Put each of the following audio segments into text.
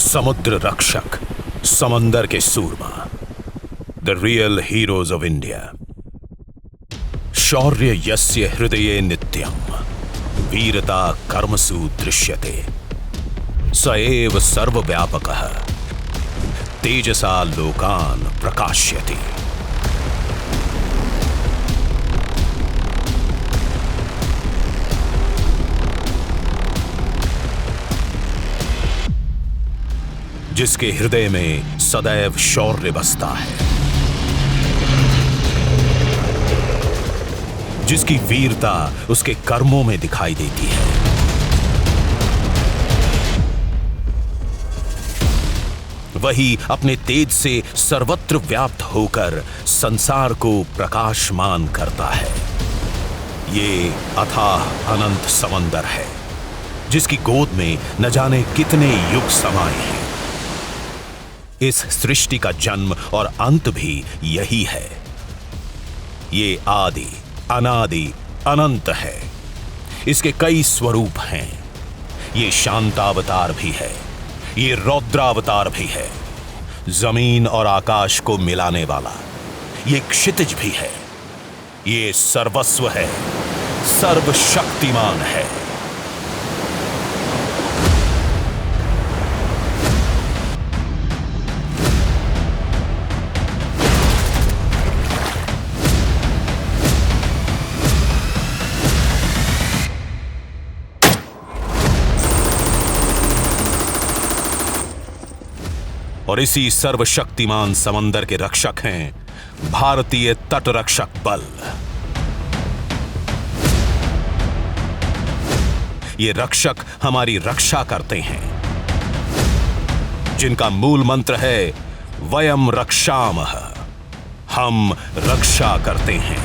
समुद्र रक्षक, समंदर के सूरमा, the real heroes of India. शौर्य यस्य हृदये नित्यम, वीरता कर्मसु दृश्यते, स एव सर्वव्यापकः, तेजसा लोकान् प्रकाश्यति। जिसके हृदय में सदैव शौर्य बसता है, जिसकी वीरता उसके कर्मों में दिखाई देती है, वही अपने तेज से सर्वत्र व्याप्त होकर संसार को प्रकाशमान करता है। ये अथाह अनंत समंदर है, जिसकी गोद में न जाने कितने युग समाये हैं। इस सृष्टि का जन्म और अंत भी यही है। ये आदि अनादि अनंत है। इसके कई स्वरूप हैं। ये शांतावतार भी है, ये रौद्रावतार भी है, जमीन और आकाश को मिलाने वाला, ये क्षितिज भी है, ये सर्वस्व है, सर्वशक्तिमान है। और इसी सर्वशक्तिमान समंदर के रक्षक हैं भारतीय तटरक्षक बल। ये रक्षक हमारी रक्षा करते हैं, जिनका मूल मंत्र है वयम रक्षामः, हम रक्षा करते हैं।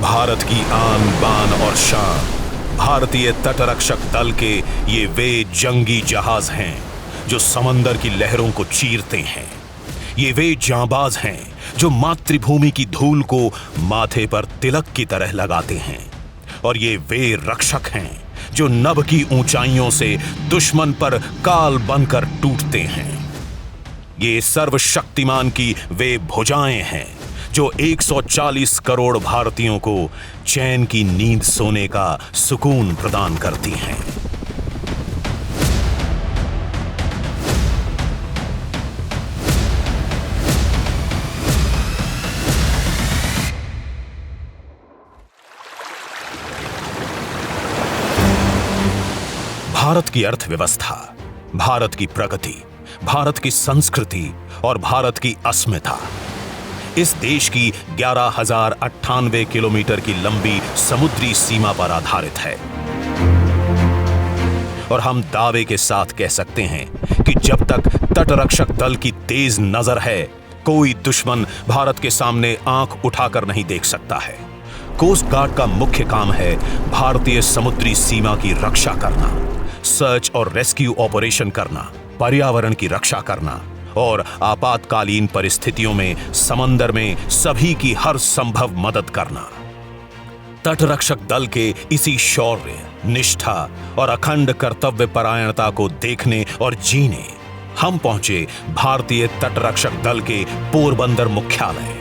भारत की आन बान और शान भारतीय तटरक्षक दल के ये वे जंगी जहाज हैं जो समंदर की लहरों को चीरते हैं। ये वे जांबाज हैं जो मातृभूमि की धूल को माथे पर तिलक की तरह लगाते हैं। और ये वे रक्षक हैं जो नभ की ऊंचाइयों से दुश्मन पर काल बनकर टूटते हैं। ये सर्वशक्तिमान की वे भुजाएं हैं जो 140 करोड़ भारतीयों को चैन की नींद सोने का सुकून प्रदान करती हैं। भारत की अर्थव्यवस्था, भारत की प्रगति, भारत की संस्कृति और भारत की अस्मिता इस देश की 11,098 किलोमीटर की लंबी समुद्री सीमा पर आधारित है। और हम दावे के साथ कह सकते हैं कि जब तक तटरक्षक दल की तेज नजर है, कोई दुश्मन भारत के सामने आंख उठाकर नहीं देख सकता है। कोस्ट गार्ड का मुख्य काम है भारतीय समुद्री सीमा की रक्षा करना, सर्च और रेस्क्यू ऑपरेशन करना, पर्यावरण की रक्षा करना और आपातकालीन परिस्थितियों में समंदर में सभी की हर संभव मदद करना। तटरक्षक दल के इसी शौर्य, निष्ठा और अखंड कर्तव्य परायणता को देखने और जीने हम पहुंचे भारतीय तटरक्षक दल के पोरबंदर मुख्यालय।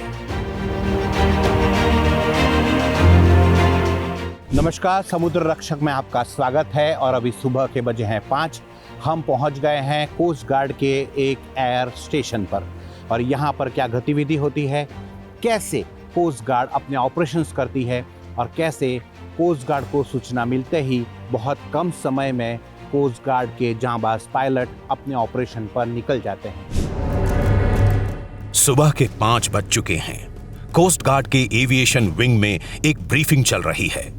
नमस्कार, समुद्र रक्षक में आपका स्वागत है। और अभी सुबह के बजे हैं 5। हम पहुंच गए हैं कोस्ट गार्ड के एक एयर स्टेशन पर। और यहाँ पर क्या गतिविधि होती है, कैसे कोस्ट गार्ड अपने ऑपरेशंस करती है और कैसे कोस्ट गार्ड को सूचना मिलते ही बहुत कम समय में कोस्ट गार्ड के जांबाज पायलट अपने ऑपरेशन पर निकल जाते हैं। सुबह के 5 बज चुके हैं। कोस्ट गार्ड के एविएशन विंग में एक ब्रीफिंग चल रही है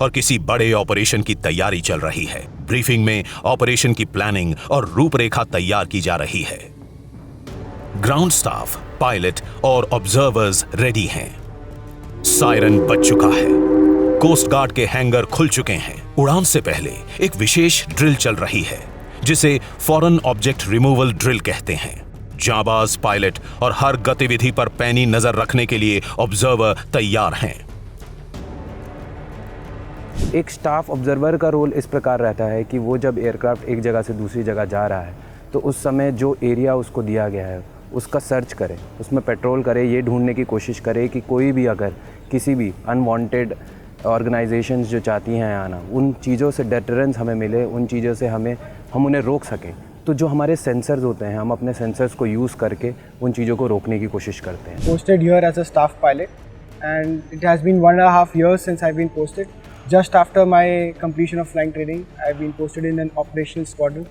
और किसी बड़े ऑपरेशन की तैयारी चल रही है। ब्रीफिंग में ऑपरेशन की प्लानिंग और रूपरेखा तैयार की जा रही है। ग्राउंड स्टाफ, पायलट और ऑब्जर्वर्स रेडी हैं। सायरन बज चुका है। कोस्ट गार्ड के हैंगर खुल चुके हैं। उड़ान से पहले एक विशेष ड्रिल चल रही है जिसे फॉरेन ऑब्जेक्ट रिमूवल ड्रिल कहते हैं। जांबाज पायलट और हर गतिविधि पर पैनी नजर रखने के लिए ऑब्जर्वर तैयार हैं। एक स्टाफ ऑब्जर्वर का रोल इस प्रकार रहता है कि वो जब एयरक्राफ्ट एक जगह से दूसरी जगह जा रहा है तो उस समय जो एरिया उसको दिया गया है उसका सर्च करे, उसमें पेट्रोल करे, ये ढूंढने की कोशिश करे कि कोई भी अगर किसी भी अनवांटेड ऑर्गेनाइजेशंस जो चाहती हैं आना, उन चीज़ों से डेटरेंस हमें मिले, उन चीज़ों से हम उन्हें रोक सकें। तो जो हमारे सेंसर्स होते हैं, हम अपने सेंसर्स को यूज़ करके उन चीज़ों को रोकने की कोशिश करते हैं। Posted here as a staff pilot, and it has been 1.5 years since I've been posted. Just after my completion of flying training, I've been posted in an operational squadron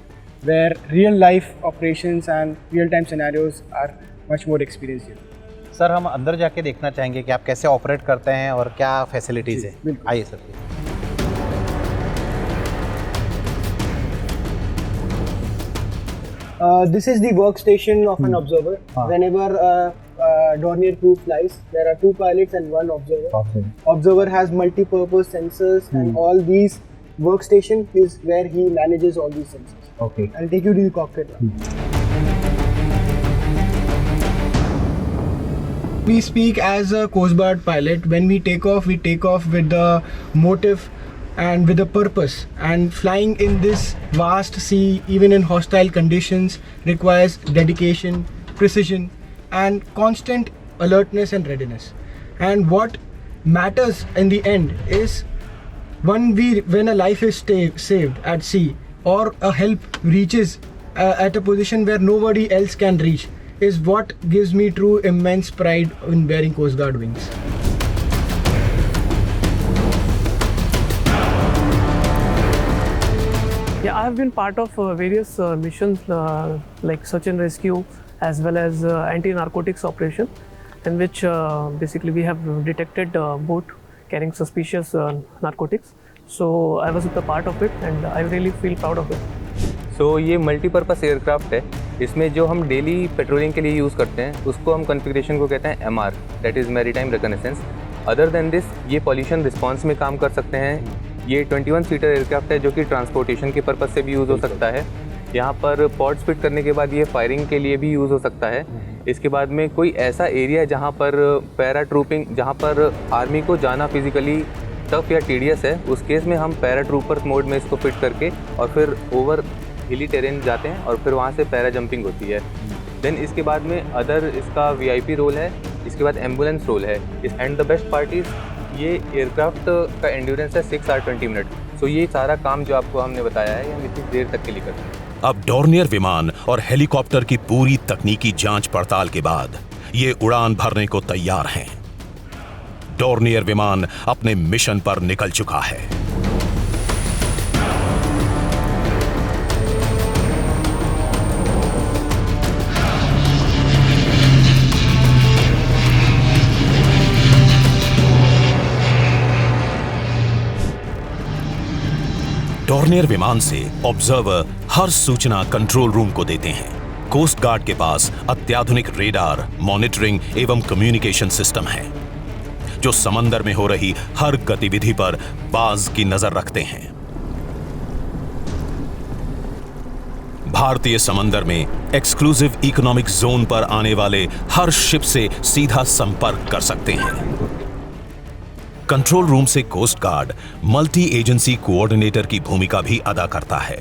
where real life operations and real time scenarios are much more experienced here. Sir हम अंदर जाके देखना चाहेंगे कि आप कैसे operate करते हैं और क्या फैसिलिटीज़ है। आइए sir. This is the workstation of an observer. Whenever Dornier crew flies, there are 2 pilots and 1 observer. Okay. Observer has multi-purpose sensors, and all these workstation is where he manages all these sensors. Okay. I'll take you to the cockpit now. We speak as a Coast Guard pilot. When we take off with the motive and with a purpose, and flying in this vast sea, even in hostile conditions, requires dedication, precision, and constant alertness and readiness. And what matters in the end is when a life is saved at sea, or a help reaches at a position where nobody else can reach, is what gives me true immense pride in wearing Coast Guard wings. Yeah, I have been part of various missions like search and rescue as well as anti-narcotics operation, in which basically we have detected boat carrying suspicious narcotics. So I was a part of it and I really feel proud of it. So ये multipurpose aircraft है। इसमें जो हम daily patrolling के लिए use करते हैं उसको हम कॉन्फ़िगरेशन को कहते हैं MR, that is maritime reconnaissance. Other than this ये पॉल्यूशन रिस्पॉन्स में काम कर सकते हैं। ये 21 सीटर एयरक्राफ्ट है जो कि ट्रांसपोर्टेशन के पर्पज़ से भी यूज़ हो सकता है। यहाँ पर पॉड्स फिट करने के बाद ये फायरिंग के लिए भी यूज़ हो सकता है। इसके बाद में कोई ऐसा एरिया जहाँ पर पैरा ट्रूपिंग, जहाँ पर आर्मी को जाना फिज़िकली टफ या टीडियस है, उस केस में हम पैरा ट्रूपर मोड में इसको फिट करके और फिर ओवर हिली टेरेन जाते हैं और फिर वहाँ से पैरा जंपिंग होती है। देन इसके बाद में अदर इसका VIP रोल है, इसके बाद एम्बुलेंस रोल है। And the best part is ये एयरक्राफ्ट का एंड्योरेंस है 6 आवर 20 मिनट। सो ये सारा काम जो आपको हमने बताया है ये हम इतनी देर तक के लिए करते हैं। अब डॉर्नियर विमान और हेलीकॉप्टर की पूरी तकनीकी जांच पड़ताल के बाद ये उड़ान भरने को तैयार हैं। डॉर्नियर विमान अपने मिशन पर निकल चुका है। डॉर्नियर विमान से ऑब्जर्वर हर सूचना कंट्रोल रूम को देते हैं। कोस्ट गार्ड के पास अत्याधुनिक रेडार, मॉनिटरिंग एवं कम्युनिकेशन सिस्टम है जो समंदर में हो रही हर गतिविधि पर बाज की नजर रखते हैं। भारतीय समंदर में एक्सक्लूसिव इकोनॉमिक जोन पर आने वाले हर शिप से सीधा संपर्क कर सकते हैं। कंट्रोल रूम से coast guard multi agency coordinator की भूमिका भी अदा करता है।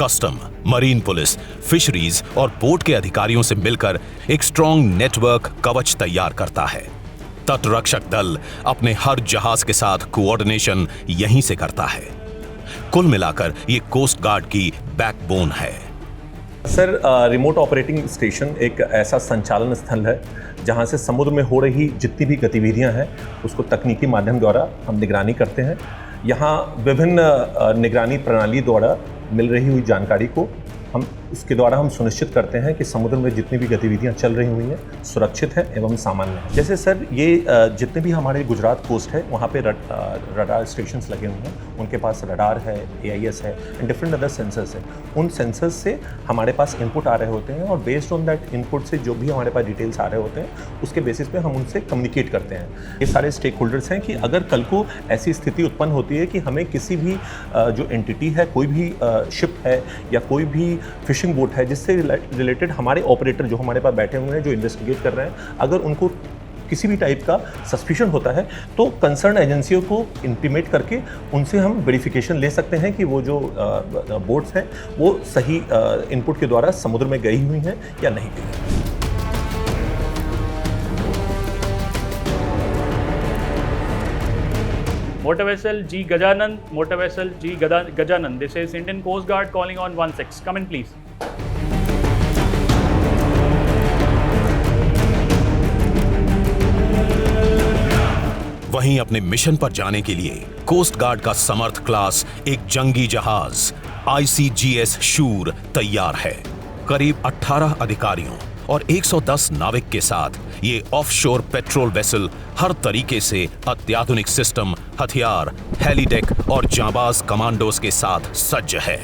कस्टम, मरीन पुलिस, फिशरीज और पोर्ट के अधिकारियों से मिलकर एक स्ट्रॉन्ग नेटवर्क कवच तैयार करता है। तटरक्षक दल अपने हर जहाज के साथ कोऑर्डिनेशन यहीं से करता है। कुल मिलाकर ये कोस्ट गार्ड की बैकबोन है। सर, रिमोट ऑपरेटिंग स्टेशन एक ऐसा संचालन स्थल है जहां से समुद्र में हो रही जितनी भी गतिविधियां हैं उसको तकनीकी माध्यम द्वारा हम निगरानी करते हैं। यहाँ विभिन्न निगरानी प्रणाली द्वारा मिल रही हुई जानकारी को हम उसके द्वारा हम सुनिश्चित करते हैं कि समुद्र में जितनी भी गतिविधियां चल रही हुई हैं सुरक्षित हैं एवं सामान्य हैं। जैसे सर ये जितने भी हमारे गुजरात कोस्ट है वहाँ पे रडार स्टेशंस लगे हुए हैं, उनके पास रडार है, AIS है एंड डिफरेंट अदर सेंसर्स हैं। उन सेंसर्स से हमारे पास इनपुट आ रहे होते हैं और बेस्ड ऑन दैट इनपुट से जो भी हमारे पास डिटेल्स आ रहे होते हैं उसके बेसिस पे हम उनसे कम्युनिकेट करते हैं। ये सारे स्टेक होल्डर्स हैं कि अगर कल को ऐसी स्थिति उत्पन्न होती है कि हमें किसी भी जो एंटिटी है, कोई भी शिप है या कोई भी फिशिंग बोट है जिससे रिलेटेड हमारे ऑपरेटर जो हमारे पास बैठे हुए हैं, जो इन्वेस्टिगेट कर रहे हैं, अगर उनको किसी भी टाइप का सस्पिशन होता है तो कंसर्न एजेंसियों को इंटीमेट करके उनसे हम वेरिफिकेशन ले सकते हैं कि वो जो बोट्स हैं वो सही इनपुट के द्वारा समुद्र में गई हुई हैं या नहीं गई। Motor vessel G Gajanand, motor vessel G Gajanand. This is Indian Coast Guard calling on 16. Come in, please. वहीं अपने मिशन पर जाने के लिए कोस्ट गार्ड का समर्थ क्लास एक जंगी जहाज ICGS शूर तैयार है। करीब 18 अधिकारियों और 110 नाविक के साथ ये ऑफशोर पेट्रोल वेसल हर तरीके से अत्याधुनिक सिस्टम, हथियार, हेलीडेक और जांबाज कमांडोज के साथ सज्ज है।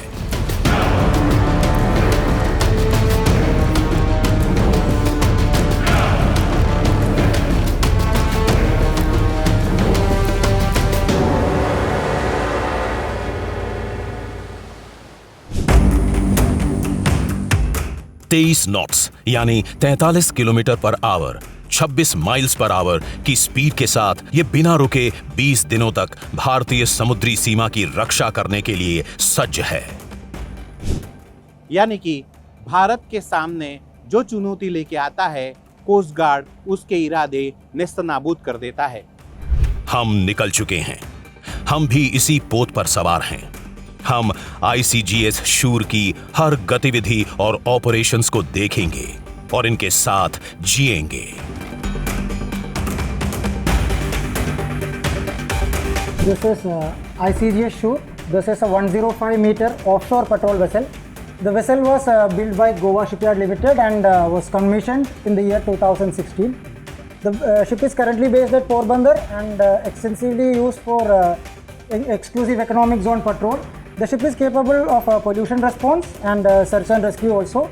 तेईस नॉट्स यानी 43 kilometre per hour, 26 miles per hour की स्पीड के साथ ये बिना रुके 20 दिनों तक भारतीय समुद्री सीमा की रक्षा करने के लिए सज्ज है। यानी कि भारत के सामने जो चुनौती लेके आता है, कोस्ट गार्ड उसके इरादे नेस्तनाबूद कर देता है। हम निकल चुके हैं, हम भी इसी पोत पर सवार हैं। हम ICGS शूर की हर गतिविधि और ऑपरेशंस को देखेंगे और इनके साथ जिएंगे। This is ICGS Shur. This is a 105-meter offshore patrol vessel. The vessel was built by Goa Shipyard Limited and was commissioned in the year 2016. The ship is currently based at Porbandar and extensively used for exclusive economic zone patrol. The ship is capable of pollution response and search and rescue also.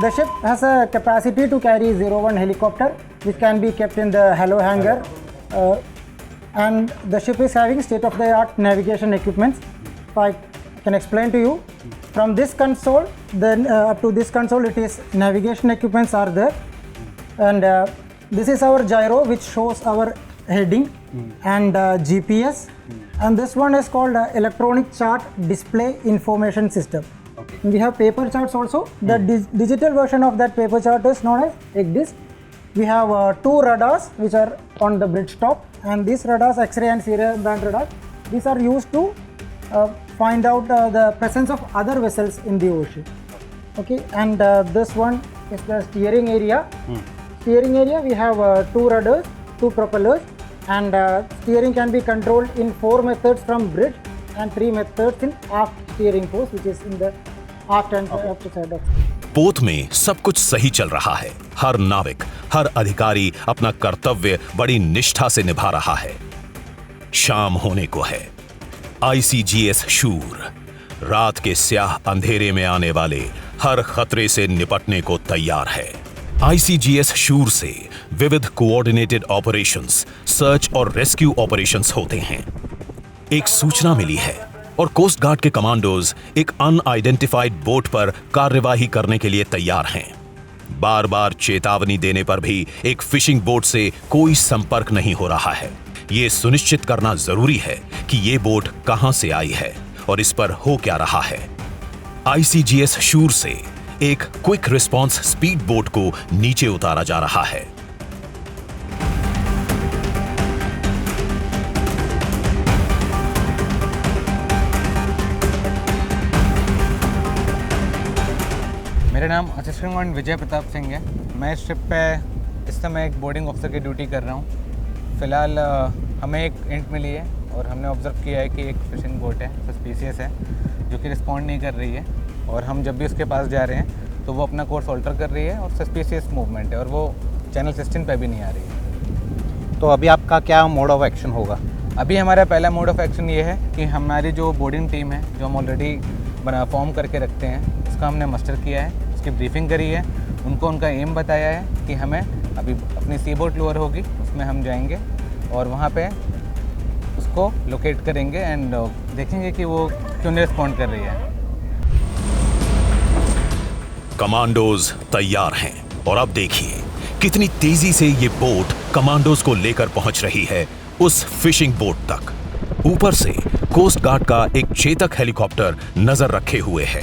The ship has a capacity to carry 01 helicopter which can be kept in the Hello hangar. And the ship is having state-of-the-art navigation equipments. If I can explain to you, from this console, then up to this console, it is navigation equipments are there, and this is our gyro which shows our heading and GPS, and this one is called electronic chart display information system. Okay. We have paper charts also. The digital version of that paper chart is known as EGDIS. We have 2 radars which are on the bridge top, and these radars, X-ray and serial band radar, these are used to find out the presence of other vessels in the ocean. Okay, and this one is the steering area. Steering area, we have 2 radars, 2 propellers, and steering can be controlled in 4 methods from bridge and 3 methods in aft steering post, which is in the aft and aft side of. पोत में सब कुछ सही चल रहा है। हर नाविक, हर अधिकारी अपना कर्तव्य बड़ी निष्ठा से निभा रहा है। शाम होने को है। ICGS शूर रात के स्याह अंधेरे में आने वाले हर खतरे से निपटने को तैयार है। ICGS शूर से विविध कोऑर्डिनेटेड ऑपरेशंस, सर्च और रेस्क्यू ऑपरेशंस होते हैं। एक सूचना मिली है और कोस्ट गार्ड के कमांडोज एक अनआइडेंटिफाइड बोट पर कार्यवाही करने के लिए तैयार हैं। बार बार चेतावनी देने पर भी एक फिशिंग बोट से कोई संपर्क नहीं हो रहा है। ये सुनिश्चित करना जरूरी है कि ये बोट कहां से आई है और इस पर हो क्या रहा है। ICGS शूर से एक क्विक रिस्पांस स्पीड बोट को नीचे उतारा जा रहा है। मेरा नाम असिस्टेंट कमांडेंट विजय प्रताप सिंह है। मैं इस ट्रिप पे इस समय एक बोर्डिंग ऑफिसर की ड्यूटी कर रहा हूँ। फ़िलहाल हमें एक इंट मिली है और हमने ऑब्ज़र्व किया है कि एक फिशिंग बोट है, सस्पिशियस है, जो कि रिस्पॉन्ड नहीं कर रही है, और हम जब भी उसके पास जा रहे हैं तो वो अपना कोर्स ऑल्टर कर रही है और सस्पिशियस मूवमेंट है और वो चैनल 16 पे भी नहीं आ रही है। तो अभी आपका क्या मोड ऑफ एक्शन होगा? अभी हमारा पहला मोड ऑफ एक्शन ये है कि हमारी जो बोर्डिंग टीम है, जो हम ऑलरेडी फॉर्म करके रखते हैं, उसका हमने मस्टर किया है, उसकी ब्रीफिंग करी है, उनको उनका एम बताया है कि हमें अभी अपनी सी बोट लोअर होगी, उसमें हम जाएंगे और वहाँ पे उसको लोकेट करेंगे एंड देखेंगे कि वो क्यों नहीं रिस्पॉन्ड कर रही है। कमांडोज तैयार हैं और अब देखिए कितनी तेजी से ये बोट कमांडोज को लेकर पहुंच रही है उस फिशिंग बोट तक। ऊपर से कोस्ट गार्ड का एक चेतक हेलीकॉप्टर नजर रखे हुए है।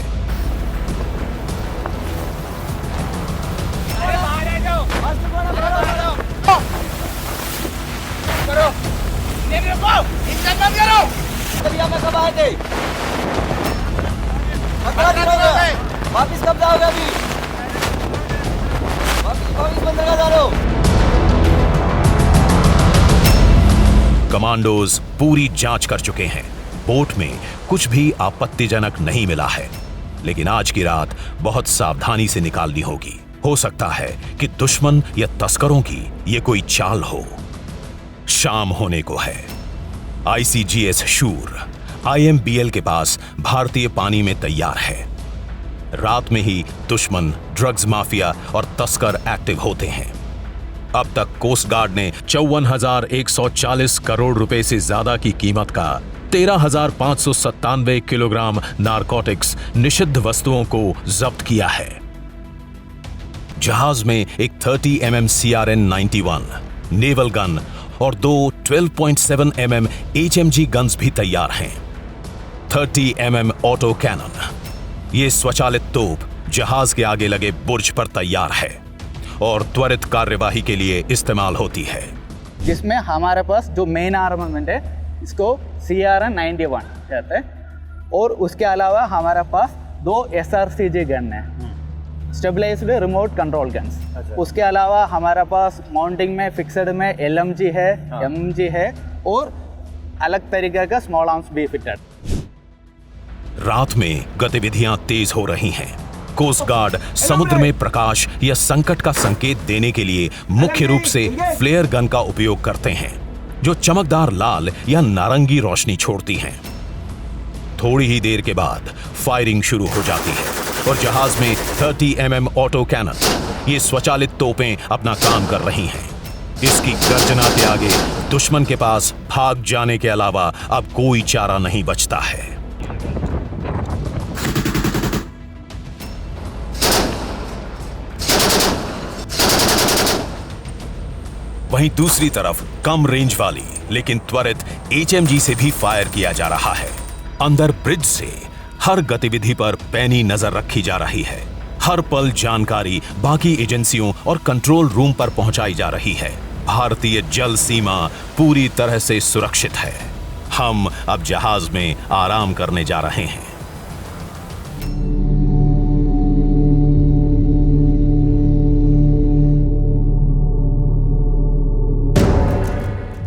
वापिस कब जाओगे? अभी वापिस बंद कर दो। कमांडोज पूरी जांच कर चुके हैं। बोट में कुछ भी आपत्तिजनक नहीं मिला है, लेकिन आज की रात बहुत सावधानी से निकालनी होगी। हो सकता है कि दुश्मन या तस्करों की ये कोई चाल हो। शाम होने को है। ICGS शूर IMBL के पास भारतीय पानी में तैयार है। रात में ही दुश्मन, ड्रग्स माफिया और तस्कर एक्टिव होते हैं। अब तक कोस्ट गार्ड ने 54,140 करोड़ रुपए से ज्यादा की कीमत का 13,597 किलोग्राम नारकोटिक्स निषिद्ध वस्तुओं को जब्त किया है। जहाज में एक 30 mm CRN-91 नेवल गन और 2 12.7 mm HMG गन्स भी तैयार हैं। 30 mm ऑटो कैनन, ये स्वचालित तोप जहाज के आगे लगे बुर्ज पर तैयार है और त्वरित कार्यवाही के लिए इस्तेमाल होती है। जिसमें हमारे पास जो मेन आर्मामेंट है इसको CRN-91 कहते हैं, और उसके अलावा हमारे पास 2 SRCG गन है, स्टेबलाइज्ड रिमोट कंट्रोल गन्स। उसके अलावा हमारे पास माउंटिंग में फिक्सड में LMG है, MG है और अलग तरीके का स्मॉल आर्म्स भी फिटेड। रात में गतिविधियां तेज हो रही हैं। कोस्ट गार्ड समुद्र में प्रकाश या संकट का संकेत देने के लिए मुख्य रूप से फ्लेयर गन का उपयोग करते हैं, जो चमकदार लाल या नारंगी रोशनी छोड़ती हैं। थोड़ी ही देर के बाद फायरिंग शुरू हो जाती है और जहाज में 30 mm ऑटो कैनन, ये स्वचालित तोपें अपना काम कर रही हैं। इसकी गर्जना के आगे दुश्मन के पास भाग जाने के अलावा अब कोई चारा नहीं बचता है। वहीं दूसरी तरफ कम रेंज वाली लेकिन त्वरित HMG से भी फायर किया जा रहा है। अंदर ब्रिज से हर गतिविधि पर पैनी नजर रखी जा रही है। हर पल जानकारी बाकी एजेंसियों और कंट्रोल रूम पर पहुंचाई जा रही है। भारतीय जल सीमा पूरी तरह से सुरक्षित है। हम अब जहाज में आराम करने जा रहे हैं।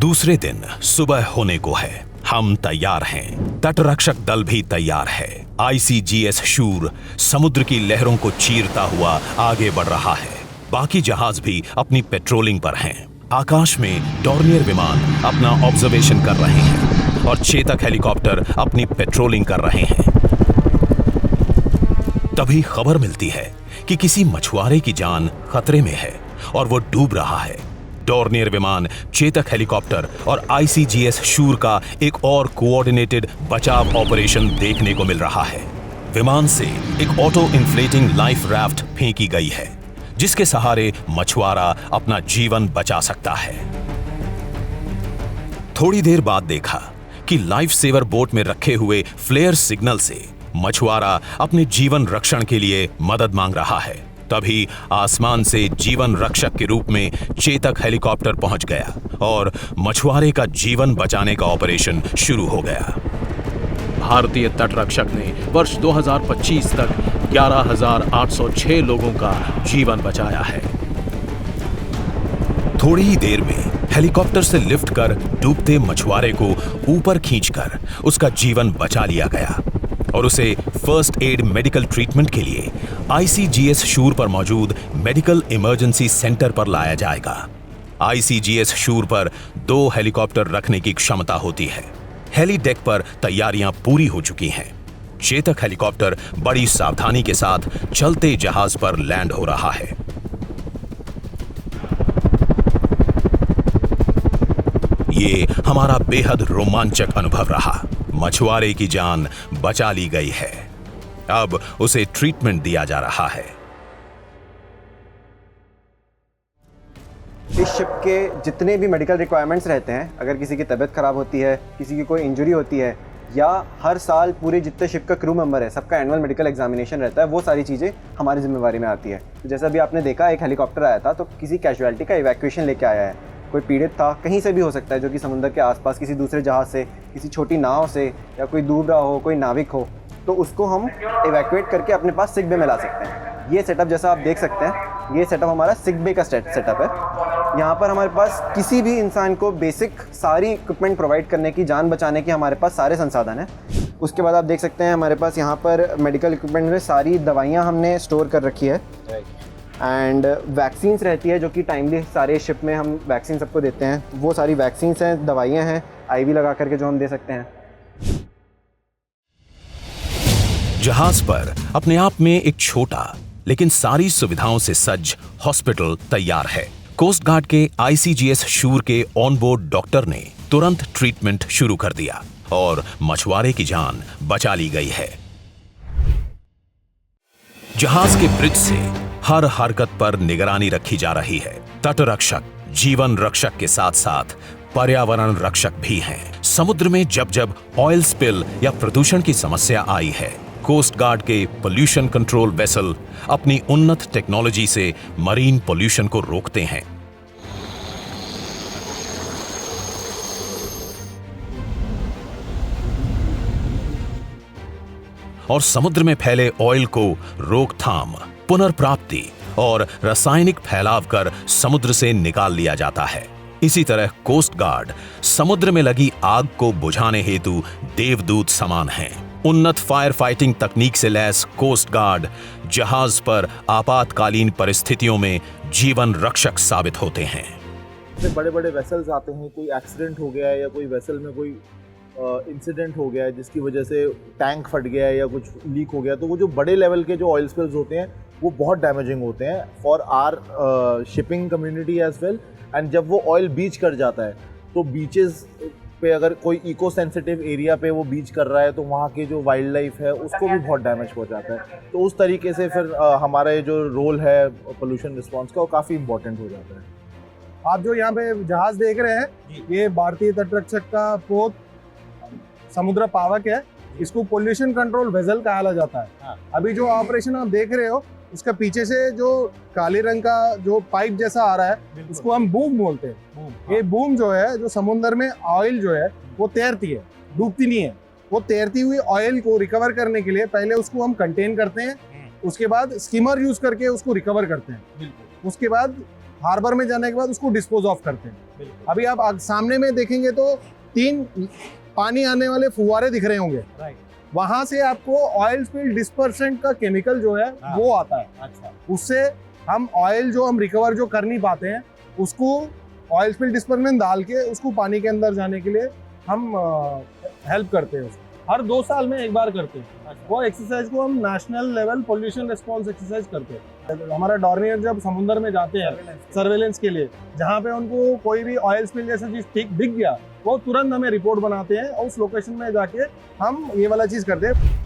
दूसरे दिन सुबह होने को है। हम तैयार हैं। तटरक्षक दल भी तैयार है। ICGS शूर समुद्र की लहरों को चीरता हुआ आगे बढ़ रहा है। बाकी जहाज भी अपनी पेट्रोलिंग पर हैं। आकाश में डॉर्नियर विमान अपना ऑब्जर्वेशन कर रहे हैं और चेतक हेलीकॉप्टर अपनी पेट्रोलिंग कर रहे हैं। तभी खबर मिलती है कि किसी मछुआरे की जान खतरे में है और वो डूब रहा है। डॉर्नियर विमान, चेतक हेलीकॉप्टर और ICGS शूर का एक और कोऑर्डिनेटेड बचाव ऑपरेशन देखने को मिल रहा है। विमान से एक ऑटो इन्फ्लेटिंग लाइफ राफ्ट फेंकी गई है, जिसके सहारे मछुआरा अपना जीवन बचा सकता है। थोड़ी देर बाद देखा कि लाइफ सेवर बोट में रखे हुए फ्लेयर सिग्नल से मछुआरा अपने जीवन रक्षण के लिए मदद मांग रहा है। तभी आसमान से जीवन रक्षक के रूप में चेतक हेलीकॉप्टर पहुंच गया और मछुआरे का जीवन बचाने का ऑपरेशन शुरू हो गया। भारतीय तटरक्षक ने वर्ष 2025 तक 11,806 लोगों का जीवन बचाया है। थोड़ी ही देर में हेलीकॉप्टर से लिफ्ट कर डूबते मछुआरे को ऊपर खींचकर उसका जीवन बचा लिया गया और उसे फर्स्ट एड मेडिकल ट्रीटमेंट के लिए ICGS शूर पर मौजूद मेडिकल इमरजेंसी सेंटर पर लाया जाएगा। ICGS शूर पर 2 हेलीकॉप्टर रखने की क्षमता होती है। हेली डेक पर तैयारियां पूरी हो चुकी हैं। चेतक हेलीकॉप्टर बड़ी सावधानी के साथ चलते जहाज पर लैंड हो रहा है। ये हमारा बेहद रोमांचक अनुभव रहा। मछुआरे की जान बचा ली गई है। अब उसे ट्रीटमेंट दिया जा रहा है। इस शिप के जितने भी मेडिकल रिक्वायरमेंट्स रहते हैं, अगर किसी की तबीयत ख़राब होती है, किसी की कोई इंजरी होती है, या हर साल पूरे जितने शिप का क्रू मेंबर है सबका एनुअल मेडिकल एग्जामिनेशन रहता है, वो सारी चीज़ें हमारी जिम्मेवारी में आती है। तो जैसा भी आपने देखा, एक हेलीकॉप्टर आया था तो किसी कैजुअलिटी का इवैक्यूएशन लेके आया है। कोई पीड़ित था, कहीं से भी हो सकता है, जो कि समुद्र के आसपास किसी दूसरे जहाज़ से, किसी छोटी नाव से, या कोई डूब रहा हो, कोई नाविक हो, तो उसको हम इवैक्यूएट करके अपने पास सिक बे में ला सकते हैं। ये सेटअप जैसा आप देख सकते हैं, ये सेटअप हमारा सिक बे का सेटअप है। यहाँ पर हमारे पास किसी भी इंसान को बेसिक सारी इक्विपमेंट प्रोवाइड करने की, जान बचाने की हमारे पास सारे संसाधन हैं। उसके बाद आप देख सकते हैं हमारे पास यहाँ पर मेडिकल इक्विपमेंट में सारी दवाइयाँ हमने स्टोर कर रखी है, एंड वैक्सीन्स रहती है जो कि टाइमली सारे शिप में हम वैक्सीन सबको देते हैं। वो सारी वैक्सीन्स हैं, दवाइयाँ हैं IV लगा करके जो हम दे सकते हैं। जहाज पर अपने आप में एक छोटा लेकिन सारी सुविधाओं से सज्ज हॉस्पिटल तैयार है। कोस्ट गार्ड के ICGS शूर के ऑनबोर्ड डॉक्टर ने तुरंत ट्रीटमेंट शुरू कर दिया और मछुआरे की जान बचा ली गई है। जहाज के ब्रिज से हर हरकत पर निगरानी रखी जा रही है। तट रक्षक, जीवन रक्षक के साथ साथ पर्यावरण रक्षक भी हैं। समुद्र में जब जब ऑयल स्पिल या प्रदूषण की समस्या आई है, कोस्ट गार्ड के पोल्यूशन कंट्रोल वेसल अपनी उन्नत टेक्नोलॉजी से मरीन पोल्यूशन को रोकते हैं। और समुद्र में फैले ऑयल को रोकथाम, पुनर्प्राप्ति और रासायनिक फैलाव कर समुद्र से निकाल लिया जाता है। इसी तरह कोस्ट गार्ड समुद्र में लगी आग को बुझाने हेतु देवदूत समान हैं। उन्नत फायर फाइटिंग तकनीक से लैस कोस्ट गार्ड जहाज पर आपातकालीन परिस्थितियों में जीवन रक्षक साबित होते हैं। बड़े बड़े वेसल्स आते हैं, कोई एक्सीडेंट हो गया है या कोई वेसल में कोई इंसिडेंट हो गया है जिसकी वजह से टैंक फट गया है या कुछ लीक हो गया, तो वो जो बड़े लेवल के जो ऑयल स्पिल्स होते हैं वो बहुत डैमेजिंग होते हैं for our shipping community as well. And जब वो ऑयल बीच कर जाता है तो बीचेस पे अगर कोई इको सेंसिटिव एरिया पे वो बीच कर रहा है तो वहाँ के जो वाइल्ड लाइफ है उसको भी बहुत डैमेज पहुँचाता है। तो उस तरीके से फिर हमारा जो रोल है पोल्यूशन रिस्पॉन्स का वो काफ़ी इंपॉर्टेंट हो जाता है। आप जो यहाँ पे जहाज देख रहे हैं, ये भारतीय तटरक्षक का पोत समुद्र पावक है। इसको पोल्यूशन कंट्रोल वेसल कहा जाता है। अभी जो ऑपरेशन आप देख रहे हो, उसका पीछे से जो काले रंग का जो पाइप जैसा आ रहा है, उसको हम बूम बोलते हैं। ये बूम जो है, जो समुद्र में ऑयल जो है वो तैरती है, डूबती नहीं है। वो तैरती हुई ऑयल को रिकवर करने के लिए पहले उसको हम कंटेन करते हैं, उसके बाद स्कीमर यूज करके उसको रिकवर करते हैं, उसके बाद हार्बर में जाने के बाद उसको डिस्पोज ऑफ करते हैं। अभी आप सामने में देखेंगे तो 3 पानी आने वाले फुवारे दिख रहे होंगे, वहां से आपको ऑयल स्पिल डिस्पर्सेंट का केमिकल जो है वो आता है। अच्छा, उससे हम ऑयल जो हम रिकवर जो कर नहीं पाते हैं उसको ऑयल स्पिल डिस्पर्सेंट डाल के उसको पानी के अंदर जाने के लिए हम हेल्प करते हैं। हर 2 साल में एक बार करते हैं। वो एक्सरसाइज को हम national level pollution response exercise करते हैं। हमारा डॉर्नियर जब समुद्र में जाते हैं सर्वेलेंस के लिए, जहाँ पे उनको कोई भी ऑयल स्पिल जैसा चीज दिख गया, वो तुरंत हमें रिपोर्ट बनाते हैं और उस लोकेशन में जाके हम ये वाला चीज करते हैं।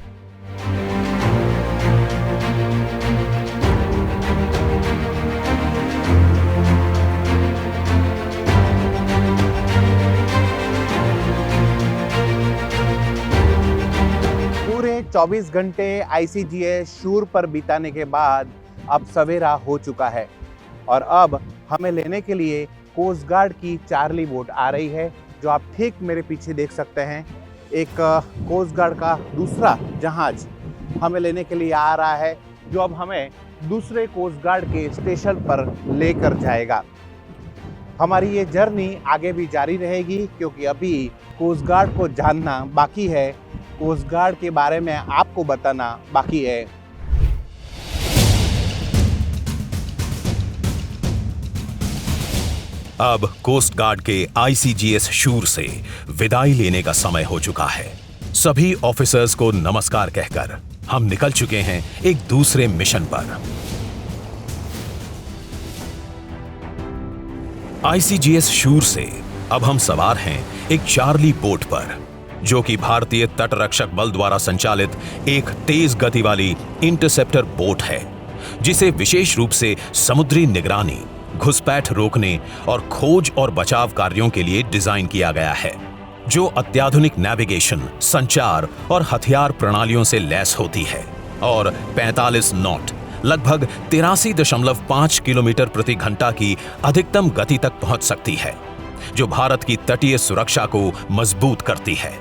पूरे 24 घंटे ICGS शूर पर बिताने के बाद अब सवेरा हो चुका है और अब हमें लेने के लिए कोस्ट गार्ड की चार्ली बोट आ रही है, जो आप ठीक मेरे पीछे देख सकते हैं। एक कोस्ट गार्ड का दूसरा जहाज हमें लेने के लिए आ रहा है, जो अब हमें दूसरे कोस्ट गार्ड के स्टेशन पर लेकर जाएगा। हमारी ये जर्नी आगे भी जारी रहेगी क्योंकि अभी कोस्ट गार्ड को जानना बाकी है, कोस्ट गार्ड के बारे में आपको बताना बाकी है। अब कोस्ट गार्ड के ICGS शूर से विदाई लेने का समय हो चुका है। सभी ऑफिसर्स को नमस्कार कहकर हम निकल चुके हैं एक दूसरे मिशन पर। ICGS शूर से अब हम सवार हैं एक चार्ली बोट पर, जो कि भारतीय तटरक्षक बल द्वारा संचालित एक तेज गति वाली इंटरसेप्टर बोट है, जिसे विशेष रूप से समुद्री निगरानी, घुसपैठ रोकने और खोज और बचाव कार्यों के लिए डिजाइन किया गया है, जो अत्याधुनिक नेविगेशन, संचार और हथियार प्रणालियों से लैस होती है और 45 नॉट लगभग 83.5 किलोमीटर प्रति घंटा की अधिकतम गति तक पहुंच सकती है, जो भारत की तटीय सुरक्षा को मजबूत करती है।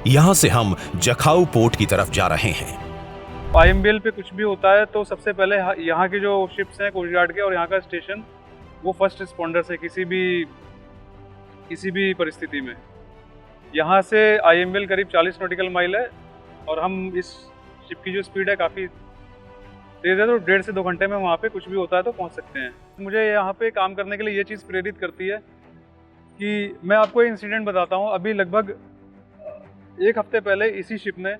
यहां से हम जखाऊ पोर्ट की तरफ जा रहे हैं। IMBL पे कुछ भी होता है तो सबसे पहले यहाँ की जो शिप्स हैं कोस्ट गार्ड के और यहाँ का स्टेशन वो फर्स्ट रिस्पॉन्डर्स है किसी भी परिस्थिति में। यहाँ से IMBL करीब 40 नॉटिकल माइल है और हम इस शिप की जो स्पीड है काफ़ी तेज़ है, तो 1.5 से 2 घंटे में वहाँ पे कुछ भी होता है तो पहुँच सकते हैं। मुझे यहाँ पे काम करने के लिए ये चीज़ प्रेरित करती है कि मैं आपको एक इंसिडेंट बताता हूँ। अभी लगभग 1 हफ्ते पहले इसी शिप ने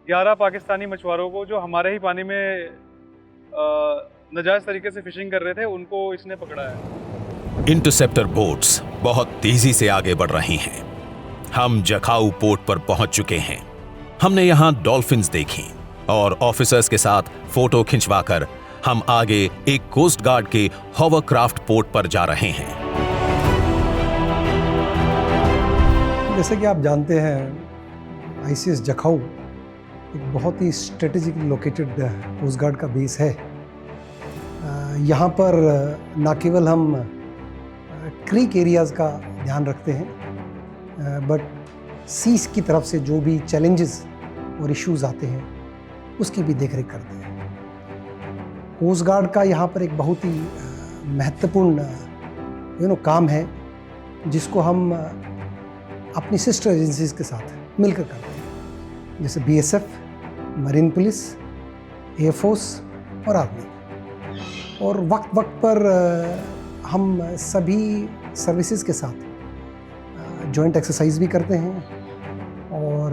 11 पाकिस्तानी मछुआरों को जो हमारे ही पानी में नाजायज तरीके से फिशिंग कर रहे थे उनको इसने पकड़ा है। इंटरसेप्टर बोट्स बहुत तेजी से आगे बढ़ रही हैं। हम जखाऊ पोर्ट पर पहुंच चुके हैं। हमने यहां डॉल्फिन्स देखी और ऑफिसर्स के साथ फोटो खिंचवाकर हम आगे एक कोस्ट गार्ड के हॉवरक्राफ्ट पोर्ट पर जा रहे हैं। जैसे कि आप जानते हैं, ICS जखाऊ एक बहुत ही स्ट्रेटेजिक लोकेटेड कोस्ट गार्ड का बेस है। यहाँ पर ना केवल हम क्रीक एरियाज़ का ध्यान रखते हैं, बट सीज की तरफ से जो भी चैलेंजेस और इश्यूज आते हैं उसकी भी देखरेख करते हैं। कोस्ट गार्ड का यहाँ पर एक बहुत ही महत्वपूर्ण काम है जिसको हम अपनी सिस्टर एजेंसीज के साथ मिलकर करते हैं, जैसे BSF, मरीन पुलिस, एयरफोर्स और आर्मी। और वक्त वक्त पर हम सभी सर्विसेज के साथ जॉइंट एक्सरसाइज भी करते हैं और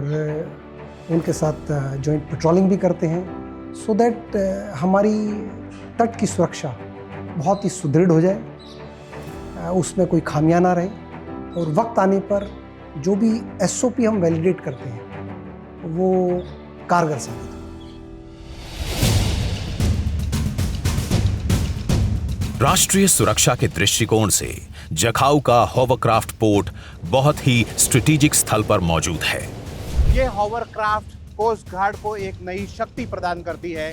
उनके साथ जॉइंट पेट्रोलिंग भी करते हैं, सो दैट हमारी तट की सुरक्षा बहुत ही सुदृढ़ हो जाए, उसमें कोई खामियां ना रहे और वक्त आने पर जो भी SOP हम वैलिडेट करते हैं वो कारगर साबित हो। राष्ट्रीय सुरक्षा के दृष्टिकोण से जखाऊ का हॉवरक्राफ्ट पोर्ट बहुत ही स्ट्रेटेजिक स्थल पर मौजूद है। ये हॉवरक्राफ्ट कोस्ट गार्ड को एक नई शक्ति प्रदान करती है,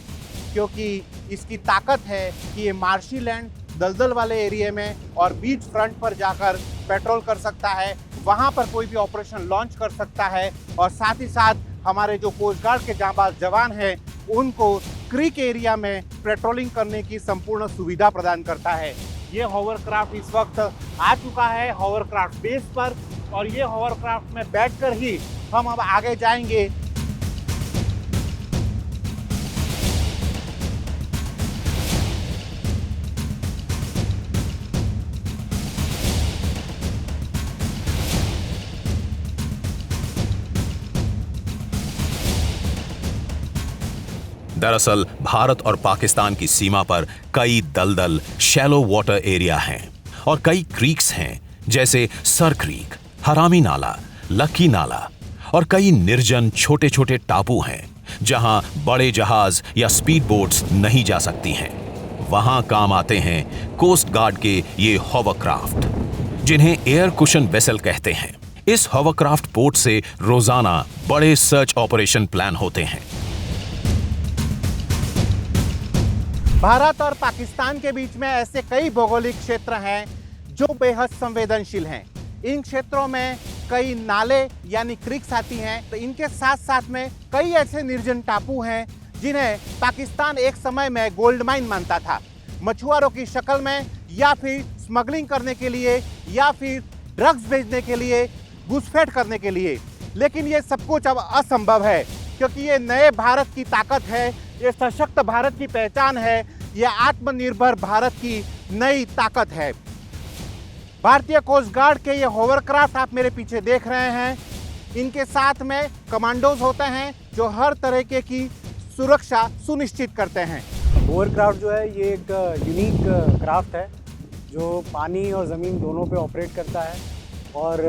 क्योंकि इसकी ताकत है कि ये मार्शी लैंड, दलदल वाले एरिया में और बीच फ्रंट पर जाकर पेट्रोल कर सकता है, वहाँ पर कोई भी ऑपरेशन लॉन्च कर सकता है और साथ ही साथ हमारे जो कोस्ट गार्ड के जांबाज जवान हैं उनको क्रीक एरिया में पेट्रोलिंग करने की संपूर्ण सुविधा प्रदान करता है। ये हॉवरक्राफ्ट इस वक्त आ चुका है हॉवरक्राफ्ट बेस पर और ये हॉवरक्राफ्ट में बैठकर ही हम अब आगे जाएंगे। दरअसल भारत और पाकिस्तान की सीमा पर कई दलदल शैलो वाटर एरिया हैं और कई क्रीक्स हैं, जैसे सर क्रीक, हरामी नाला, लकी नाला और कई निर्जन छोटे छोटे टापू हैं जहां बड़े जहाज या स्पीड बोट्स नहीं जा सकती हैं। वहां काम आते हैं कोस्ट गार्ड के ये हॉवरक्राफ्ट, जिन्हें एयर कुशन वेसल कहते हैं। इस हॉवरक्राफ्ट पोर्ट से रोजाना बड़े सर्च ऑपरेशन प्लान होते हैं। भारत और पाकिस्तान के बीच में ऐसे कई भौगोलिक क्षेत्र हैं जो बेहद संवेदनशील हैं। इन क्षेत्रों में कई नाले यानी क्रीक्स आती हैं, तो इनके साथ साथ में कई ऐसे निर्जन टापू हैं जिन्हें पाकिस्तान एक समय में गोल्ड माइन मानता था, मछुआरों की शक्ल में, या फिर स्मगलिंग करने के लिए, या फिर ड्रग्स भेजने के लिए, घुसपैठ करने के लिए। लेकिन ये सब कुछ अब असंभव है, क्योंकि ये नए भारत की ताकत है, ये सशक्त भारत की पहचान है, ये आत्मनिर्भर भारत की नई ताकत है। भारतीय कोस्ट गार्ड के ये हॉवरक्राफ्ट आप मेरे पीछे देख रहे हैं, इनके साथ में कमांडोज होते हैं जो हर तरीके की सुरक्षा सुनिश्चित करते हैं। हॉवरक्राफ्ट जो है ये एक यूनिक क्राफ्ट है जो पानी और ज़मीन दोनों पे ऑपरेट करता है और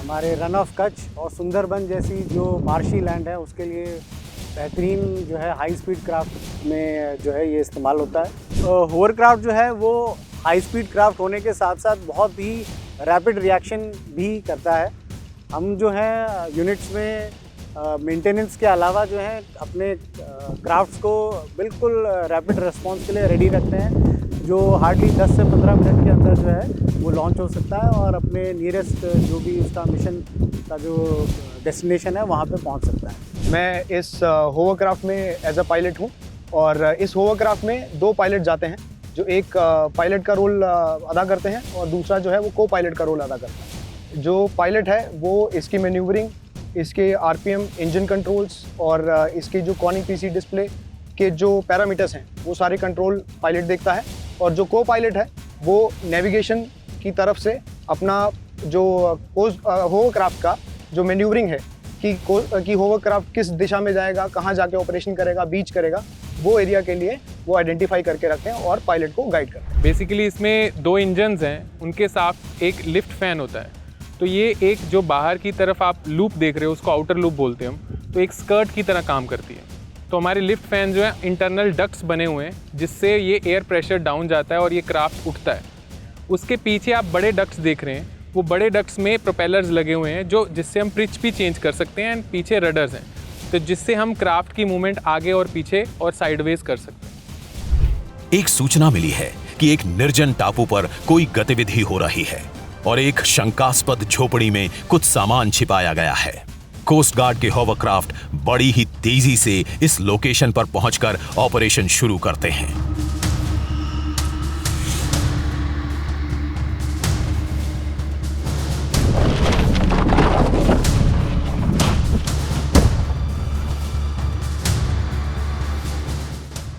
हमारे रन ऑफ कच्छ और सुंदरबन जैसी जो मार्शी लैंड है उसके लिए बेहतरीन जो है हाई स्पीड क्राफ्ट में जो है ये इस्तेमाल होता है। हॉवरक्राफ्ट जो है वो हाई स्पीड क्राफ्ट होने के साथ साथ बहुत ही रैपिड रिएक्शन भी करता है। हम जो है यूनिट्स में मेंटेनेंस के अलावा जो है अपने क्राफ्ट्स को बिल्कुल रैपिड रिस्पांस के लिए रेडी रखते हैं, जो हार्डली 10 से 15 मिनट के अंदर जो है वो लॉन्च हो सकता है और अपने नियरेस्ट जो भी उसका मिशन का जो डेस्टिनेशन है वहाँ पे पहुँच सकता है। मैं इस होवरक्राफ्ट में एज अ पायलट हूँ और इस होवरक्राफ्ट में 2 पायलट जाते हैं, जो एक पायलट का रोल अदा करते हैं और दूसरा जो है वो को पायलट का रोल अदा करता है। जो पायलट है वो इसकी मैन्यूवरिंग, इसके आरपीएम, इंजन कंट्रोल्स और इसकी जो कॉर्निंग पीसी डिस्प्ले के जो पैरामीटर्स हैं वो सारे कंट्रोल पायलट देखता है, और जो को पायलट है वो नेविगेशन की तरफ से अपना जो होवरक्राफ्ट का जो मैन्यूवरिंग है कि होवरक्राफ्ट किस दिशा में जाएगा, कहाँ जाके ऑपरेशन करेगा, बीच करेगा, वो एरिया के लिए वो आइडेंटिफाई करके रखते हैं और पायलट को गाइड करते हैं। बेसिकली इसमें 2 इंजन्स हैं, उनके साथ एक लिफ्ट फैन होता है। तो ये एक जो बाहर की तरफ आप लूप देख रहे हो उसको आउटर लूप बोलते हैं हम, तो एक स्कर्ट की तरह काम करती है। तो हमारे लिफ्ट फैन जो है इंटरनल डक्ट्स बने हुए हैं जिससे ये एयर प्रेशर डाउन जाता है और ये क्राफ्ट उठता है। उसके पीछे आप बड़े डक्ट्स देख रहे हैं, वो बड़े डक्ट्स में प्रोपेलर्स लगे हुए हैं जो जिससे हम पिच भी चेंज कर सकते हैं, एंड पीछे रडर्स हैं, तो जिससे हम क्राफ्ट की मूवमेंट आगे और पीछे और साइडवेज कर सकते हैं। एक सूचना मिली है कि एक निर्जन टापू पर कोई गतिविधि हो रही है और एक शंकास्पद झोपड़ी में कुछ सामान छिपाया गया है। कोस्ट गार्ड के होवरक्राफ्ट बड़ी ही तेजी से इस लोकेशन पर पहुंचकर ऑपरेशन शुरू करते हैं।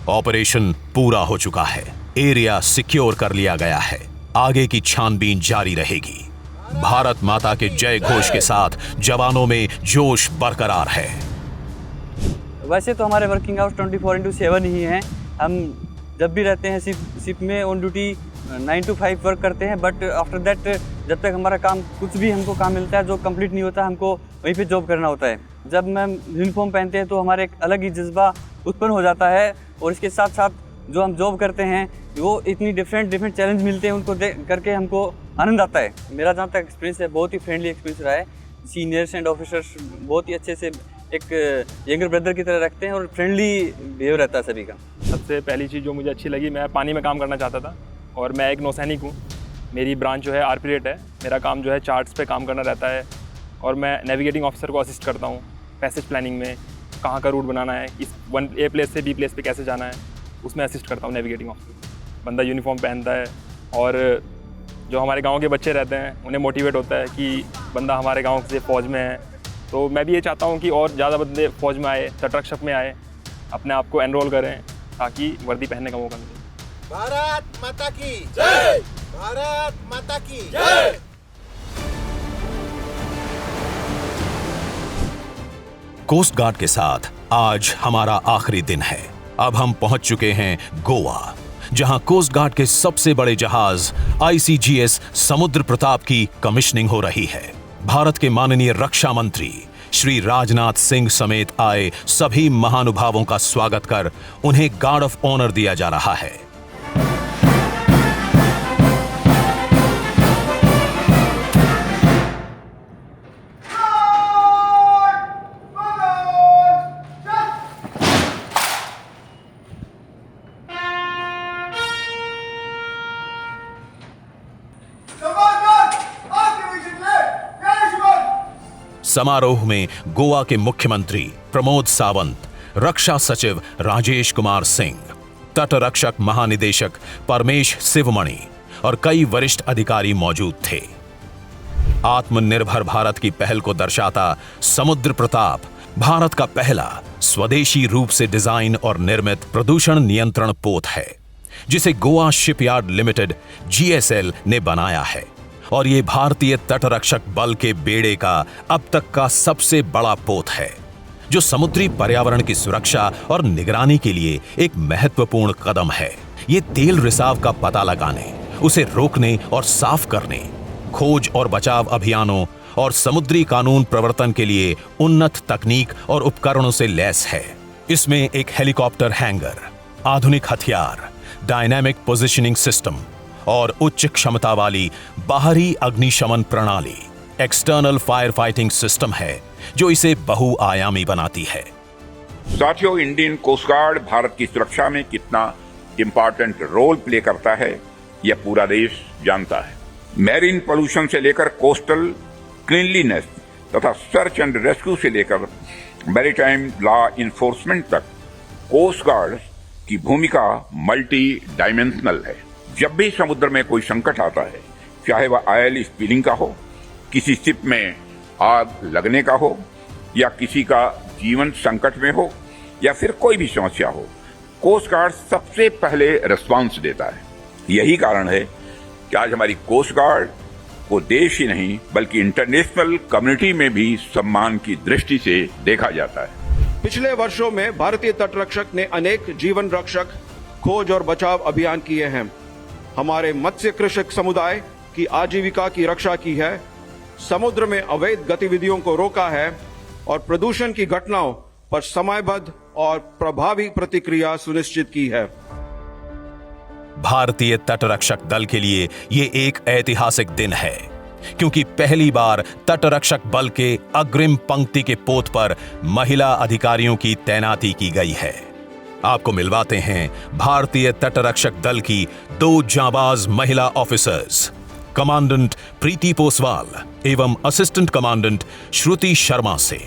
ऑपरेशन पूरा हो चुका है, एरिया सिक्योर कर लिया गया है, आगे की छानबीन जारी रहेगी। भारत माता के जय घोष के साथ जवानों में जोश बरकरार है। वैसे तो हमारे वर्किंग आवर्स 24/7 ही हैं। हम जब भी रहते हैं शिप में ऑन ड्यूटी 9 to 5 वर्क करते हैं, बट आफ्टर दैट जब तक हमारा काम कुछ भी हमको काम मिलता है जो कंप्लीट नहीं होता, हमको वहीं पे जॉब करना होता है। जब हम यूनिफॉर्म पहनते हैं तो हमारे एक अलग ही जज्बा उत्पन्न हो जाता है, और इसके साथ साथ जो हम जॉब करते हैं वो इतनी डिफरेंट चैलेंज मिलते हैं, उनको करके हमको आनंद आता है। मेरा जहाँ तक एक्सपीरियंस है बहुत ही फ्रेंडली एक्सपीरियंस रहा है। सीनियर्स एंड ऑफिसर्स बहुत ही अच्छे से एक यंगर ब्रदर की तरह रखते हैं और फ्रेंडली बिहेव रहता है सभी का। सबसे पहली चीज़ जो मुझे अच्छी लगी, मैं पानी में काम करना चाहता था और मैं एक नौसैनिक हूँ। मेरी ब्रांच जो है आरपी रेट है, मेरा काम जो है चार्ट्स पे काम करना रहता है और मैं नेविगेटिंग ऑफिसर को असिस्ट करता हूँ पैसेज प्लानिंग में, कहाँ का रूट बनाना है, इस A प्लेस से B प्लेस पे कैसे जाना है, उसमें असिस्ट करता हूँ नेविगेटिंग ऑफिसर। बंदा यूनिफॉर्म पहनता है और जो हमारे गांव के बच्चे रहते हैं उन्हें मोटिवेट होता है कि बंदा हमारे गांव से फ़ौज में है। तो मैं भी ये चाहता हूँ कि और ज़्यादा बंदे फ़ौज में आए, तटरक्षक में आए, अपने आप को एनरोल करें ताकि वर्दी पहनने का मौका मिले। भारत माता की जय, भारत माता की जय। कोस्ट गार्ड के साथ आज हमारा आखिरी दिन है। अब हम पहुंच चुके हैं गोवा, जहां कोस्ट गार्ड के सबसे बड़े जहाज ICGS समुद्र प्रताप की कमिश्निंग हो रही है। भारत के माननीय रक्षा मंत्री श्री राजनाथ सिंह समेत आए सभी महानुभावों का स्वागत कर उन्हें गार्ड ऑफ ऑनर दिया जा रहा है। समारोह में गोवा के मुख्यमंत्री प्रमोद सावंत, रक्षा सचिव राजेश कुमार सिंह, तटरक्षक महानिदेशक परमेश शिवमणि और कई वरिष्ठ अधिकारी मौजूद थे। आत्मनिर्भर भारत की पहल को दर्शाता समुद्र प्रताप भारत का पहला स्वदेशी रूप से डिजाइन और निर्मित प्रदूषण नियंत्रण पोत है, जिसे गोवा शिपयार्ड लिमिटेड GSL ने बनाया है, और ये भारतीय तटरक्षक बल के बेड़े का अब तक का सबसे बड़ा पोत है, जो समुद्री पर्यावरण की सुरक्षा और निगरानी के लिए एक महत्वपूर्ण कदम है। ये तेल रिसाव का पता लगाने, उसे रोकने और साफ करने, खोज और बचाव अभियानों और समुद्री कानून प्रवर्तन के लिए उन्नत तकनीक और उपकरणों से लैस है। इसमें एक हेलीकॉप्टर हैंगर, आधुनिक हथियार, डायनामिक पोजिशनिंग सिस्टम और उच्च क्षमता वाली बाहरी अग्निशमन प्रणाली एक्सटर्नल फायर फाइटिंग सिस्टम है जो इसे बहुआयामी बनाती है। साथियों, इंडियन कोस्ट गार्ड भारत की सुरक्षा में कितना इम्पोर्टेंट रोल प्ले करता है यह पूरा देश जानता है। मैरीन पोल्यूशन से लेकर कोस्टल क्लीनलीनेस तथा सर्च एंड रेस्क्यू से लेकर मैरीटाइम लॉ इन्फोर्समेंट तक कोस्ट गार्ड की भूमिका मल्टी डायमेंशनल है। जब भी समुद्र में कोई संकट आता है, चाहे वह ऑयल स्पिलिंग का हो, किसी शिप में आग लगने का हो, या किसी का जीवन संकट में हो, या फिर कोई भी समस्या हो, कोस्ट गार्ड सबसे पहले रिस्पांस देता है। यही कारण है कि आज हमारी कोस्ट गार्ड को देश ही नहीं बल्कि इंटरनेशनल कम्युनिटी में भी सम्मान की दृष्टि से देखा जाता है। पिछले वर्षों में भारतीय तटरक्षक ने अनेक जीवन रक्षक खोज और बचाव अभियान किए हैं। हमारे मत्स्य कृषक समुदाय की आजीविका की रक्षा की है, समुद्र में अवैध गतिविधियों को रोका है और प्रदूषण की घटनाओं पर समयबद्ध और प्रभावी प्रतिक्रिया सुनिश्चित की है। भारतीय तटरक्षक दल के लिए ये एक ऐतिहासिक दिन है क्योंकि पहली बार तटरक्षक बल के अग्रिम पंक्ति के पोत पर महिला अधिकारियों की तैनाती की गई है। आपको मिलवाते हैं भारतीय तटरक्षक दल की 2 जांबाज महिला ऑफिसर्स, कमांडेंट प्रीति पोसवाल एवं असिस्टेंट कमांडेंट श्रुति शर्मा से,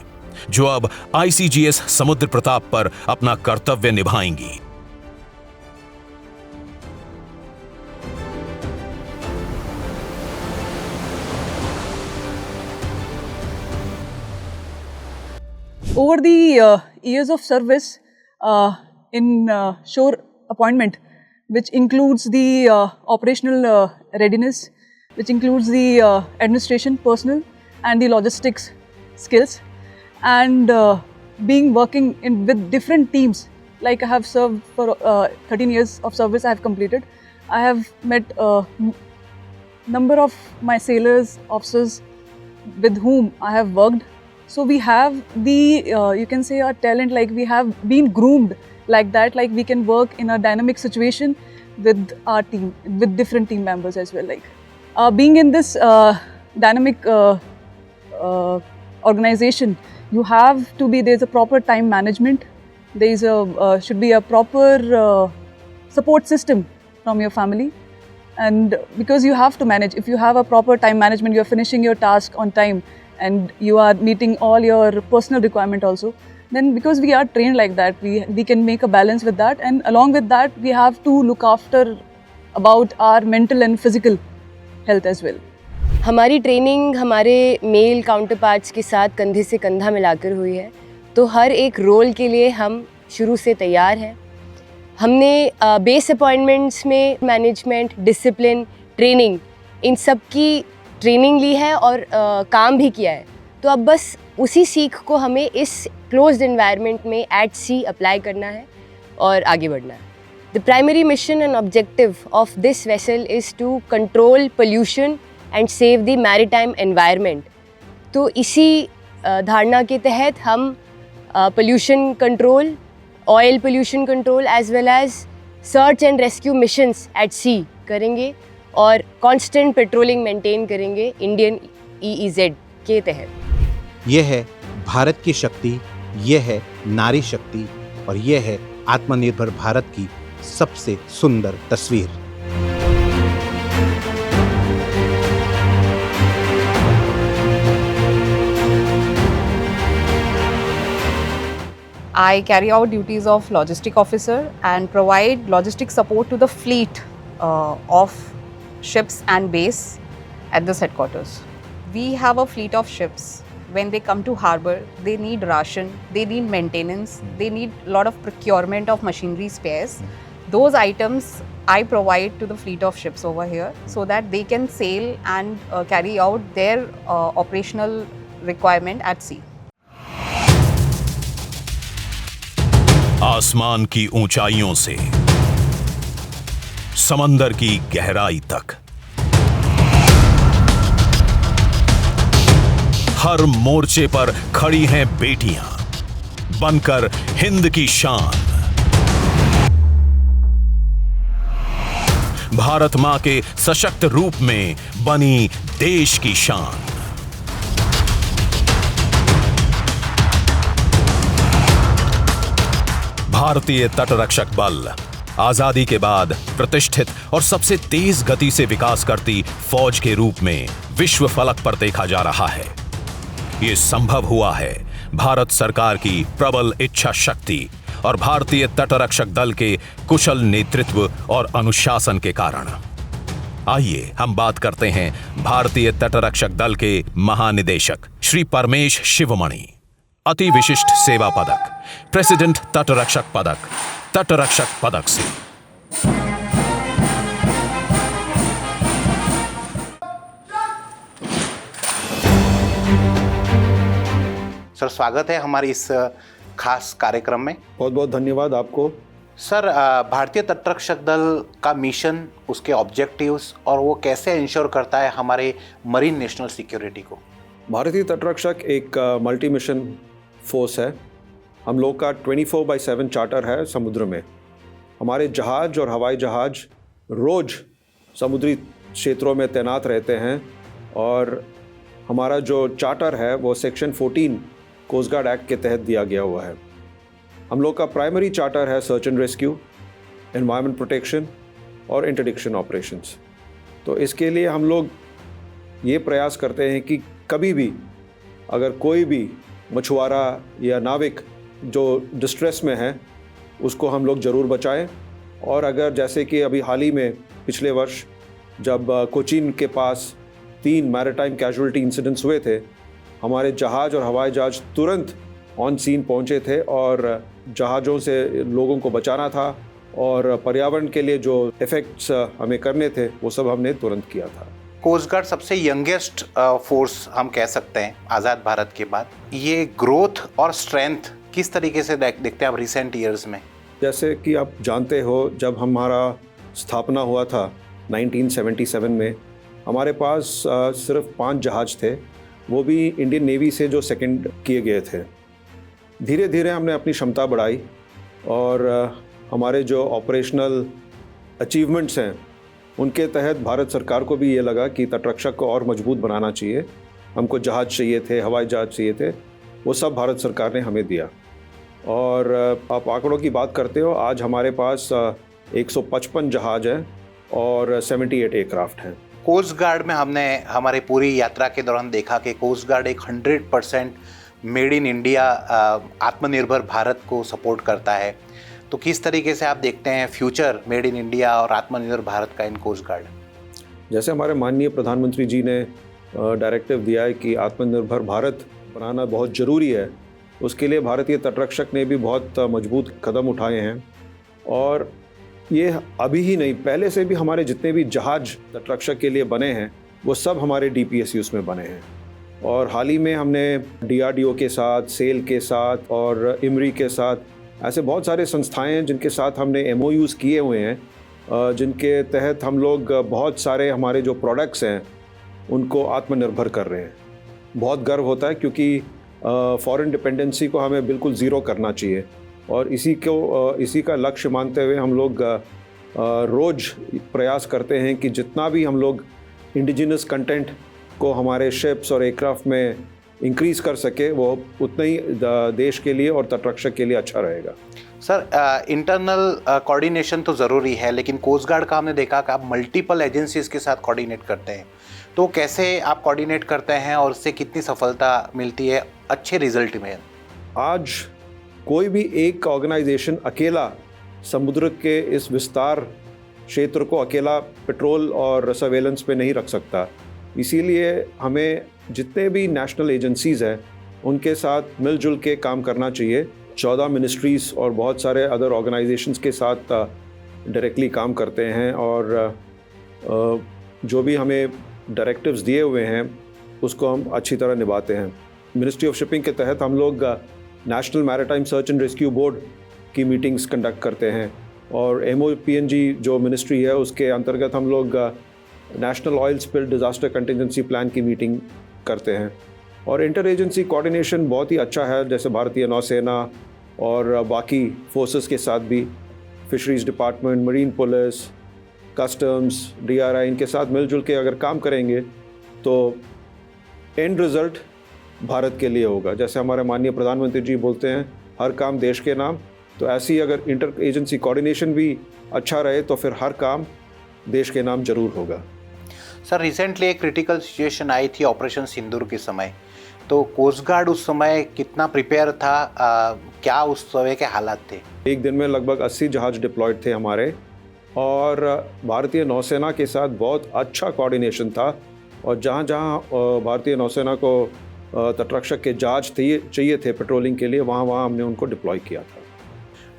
जो अब ICGS समुद्र प्रताप पर अपना कर्तव्य निभाएंगी। Over the years of service in shore appointment, which includes the operational readiness, which includes the administration personnel and the logistics skills, and being working with different teams. Like I have served for 13 years of service I have completed. I have met a number of my sailors, officers with whom I have worked. So we have the, you can say, a talent, like we have been groomed like that, like we can work in a dynamic situation with our team, with different team members as well. Like being in this dynamic organization, you have to be, there's a proper time management, there's a, should be a proper support system from your family. And because you have to manage, if you have a proper time management, you're finishing your task on time, and you are meeting all your personal requirement also, then because we are trained like that, we can make a balance with that, and along with that we have to look after about our mental and physical health as well. हमारी training हमारे mail counterparts के साथ कंधे से कंधा मिलाकर हुई है, तो हर एक रोल के लिए हम शुरू से तैयार हैं। हमने बेस अपॉइंटमेंट्स में मैनेजमेंट, डिसिप्लिन, ट्रेनिंग, इन सब की ट्रेनिंग ली है और काम भी किया है। तो अब बस उसी सीख को हमें इस क्लोज्ड एनवायरनमेंट में एट सी अप्लाई करना है और आगे बढ़ना है। The primary mission and objective of this vessel is to control pollution and save the maritime environment. तो इसी धारणा के तहत हम pollution control, oil pollution control as well as search and rescue missions at sea करेंगे और constant patrolling maintain करेंगे Indian EEZ के तहत। यह है भारत की शक्ति, यह है नारी शक्ति और यह है आत्मनिर्भर भारत की सबसे सुंदर तस्वीर। I carry out duties of logistic officer and provide logistic support to the fleet of ships and base at this headquarters. We have a fleet of ships. When they come to harbour, they need ration, they need maintenance, they need a lot of procurement of machinery spares. Those items I provide to the fleet of ships over here so that they can sail and carry out their operational requirement at sea. आसमान की ऊंचाइयों से समंदर की गहराई तक, हर मोर्चे पर खड़ी हैं बेटियां बनकर हिंद की शान। भारत मां के सशक्त रूप में बनी देश की शान। भारतीय तटरक्षक बल आजादी के बाद प्रतिष्ठित और सबसे तेज गति से विकास करती फौज के रूप में विश्व फलक पर देखा जा रहा है। यह संभव हुआ है भारत सरकार की प्रबल इच्छा शक्ति और भारतीय तटरक्षक दल के कुशल नेतृत्व और अनुशासन के कारण। आइए हम बात करते हैं भारतीय तटरक्षक दल के महानिदेशक श्री परमेश शिवमणि, अति विशिष्ट सेवा पदक, प्रेसिडेंट तटरक्षक पदक, तटरक्षक पदक से। सर, स्वागत है हमारे इस खास कार्यक्रम में। बहुत बहुत धन्यवाद आपको। सर, भारतीय तटरक्षक दल का मिशन, उसके ऑब्जेक्टिव्स और वो कैसे इंश्योर करता है हमारे मरीन नेशनल सिक्योरिटी को? भारतीय तटरक्षक एक मल्टी मिशन फोर्स है। हम लोग का 24/7 चार्टर है समुद्र में। हमारे जहाज और हवाई जहाज रोज़ समुद्री क्षेत्रों में तैनात रहते हैं और हमारा जो चार्टर है वो सेक्शन 14 कोस्ट गार्ड एक्ट के तहत दिया गया हुआ है। हम लोग का प्राइमरी चार्टर है search and rescue, environment protection और इंटरडिक्शन ऑपरेशंस। तो इसके लिए हम लोग ये प्रयास करते हैं कि कभी भी अगर कोई भी मछुआरा या नाविक जो डिस्ट्रेस में है उसको हम लोग ज़रूर बचाएं। और अगर जैसे कि अभी हाल ही में पिछले वर्ष जब कोचीन के पास 3 मैरिटाइम कैजुअलिटी इंसिडेंट्स हुए थे, हमारे जहाज और हवाई जहाज तुरंत ऑन सीन पहुंचे थे और जहाज़ों से लोगों को बचाना था और पर्यावरण के लिए जो इफ़ेक्ट्स हमें करने थे वो सब हमने तुरंत किया था। कोस्ट गार्ड सबसे यंगेस्ट फोर्स हम कह सकते हैं आज़ाद भारत के बाद। ये ग्रोथ और स्ट्रेंथ किस तरीके से देखते हैं आप रिसेंट ईयर्स में? जैसे कि आप जानते हो, जब हमारा स्थापना हुआ था 1977 में, हमारे पास सिर्फ 5 जहाज थे, वो भी इंडियन नेवी से जो सेकंड किए गए थे। धीरे धीरे हमने अपनी क्षमता बढ़ाई और हमारे जो ऑपरेशनल अचीवमेंट्स हैं उनके तहत भारत सरकार को भी ये लगा कि तटरक्षक को और मजबूत बनाना चाहिए। हमको जहाज चाहिए थे, हवाई जहाज चाहिए थे, वो सब भारत सरकार ने हमें दिया। और आप आंकड़ों की बात करते हो, आज हमारे पास 155 जहाज हैं और 78 एयरक्राफ्ट हैं। कोस्ट गार्ड में हमने हमारी पूरी यात्रा के दौरान देखा कि कोस्ट गार्ड एक 100% मेड इन इंडिया आत्मनिर्भर भारत को सपोर्ट करता है। तो किस तरीके से आप देखते हैं फ्यूचर मेड इन इंडिया और आत्मनिर्भर भारत का इन कोस्ट गार्ड? जैसे हमारे माननीय प्रधानमंत्री जी ने डायरेक्टिव दिया है कि आत्मनिर्भर भारत बनाना बहुत ज़रूरी है, उसके लिए भारतीय तटरक्षक ने भी बहुत मजबूत कदम उठाए हैं। और ये अभी ही नहीं, पहले से भी हमारे जितने भी जहाज तटरक्षक के लिए बने हैं वो सब हमारे DPSUs में बने हैं। और हाल ही में हमने DRDO के साथ, सेल के साथ और इमरी के साथ ऐसे बहुत सारे संस्थाएं हैं जिनके साथ हमने MOUs किए हुए हैं, जिनके तहत हम लोग बहुत सारे हमारे जो प्रोडक्ट्स हैं उनको आत्मनिर्भर कर रहे हैं। बहुत गर्व होता है क्योंकि फॉरेन डिपेंडेंसी को हमें बिल्कुल ज़ीरो करना चाहिए और इसी का लक्ष्य मानते हुए हम लोग रोज़ प्रयास करते हैं कि जितना भी हम लोग इंडिजिनस कंटेंट को हमारे शिप्स और एयरक्राफ्ट में इंक्रीज़ कर सके, वो उतना ही देश के लिए और तटरक्षक के लिए अच्छा रहेगा। सर, इंटरनल कोऑर्डिनेशन तो ज़रूरी है, लेकिन कोस्ट गार्ड का हमने देखा कि आप मल्टीपल एजेंसीज़ के साथ कोऑर्डिनेट करते हैं। तो कैसे आप कोऑर्डिनेट करते हैं और उससे कितनी सफलता मिलती है अच्छे रिजल्ट में? आज कोई भी एक ऑर्गेनाइजेशन अकेला समुद्र के इस विस्तार क्षेत्र को अकेला पेट्रोल और सर्वेलेंस पे नहीं रख सकता। इसीलिए हमें जितने भी नेशनल एजेंसीज़ हैं उनके साथ मिलजुल के काम करना चाहिए। 14 मिनिस्ट्रीज़ और बहुत सारे अदर ऑर्गेनाइजेशंस के साथ डायरेक्टली काम करते हैं और जो भी हमें डायरेक्टिव्स दिए हुए हैं उसको हम अच्छी तरह निभाते हैं। मिनिस्ट्री ऑफ शिपिंग के तहत हम लोग national maritime search and rescue board की मीटिंग्स कंडक्ट करते हैं और MOPNG जो मिनिस्ट्री है उसके अंतर्गत हम लोग national oil spill disaster contingency plan की मीटिंग करते हैं। और इंटर एजेंसी कोऑर्डिनेशन बहुत ही अच्छा है, जैसे भारतीय नौसेना और बाकी फोर्सेस के साथ भी, fisheries department, marine police, customs, DRI इनके साथ मिलजुल के अगर काम करेंगे तो एंड रिज़ल्ट भारत के लिए होगा। जैसे हमारे माननीय प्रधानमंत्री जी बोलते हैं, हर काम देश के नाम, तो ऐसी अगर इंटर एजेंसी कोऑर्डिनेशन भी अच्छा रहे तो फिर हर काम देश के नाम जरूर होगा। सर, रिसेंटली एक क्रिटिकल सिचुएशन आई थी ऑपरेशन सिंदूर के समय, तो कोस्ट गार्ड उस समय कितना प्रिपेयर था, क्या उस समय के हालात थे? एक दिन में लगभग 80 जहाज डिप्लॉयड थे हमारे, और भारतीय नौसेना के साथ बहुत अच्छा कोऑर्डिनेशन था, और जहाँ जहाँ भारतीय नौसेना को तटरक्षक के जहाज चाहिए थे पेट्रोलिंग के लिए, वहाँ हमने उनको डिप्लॉय किया था।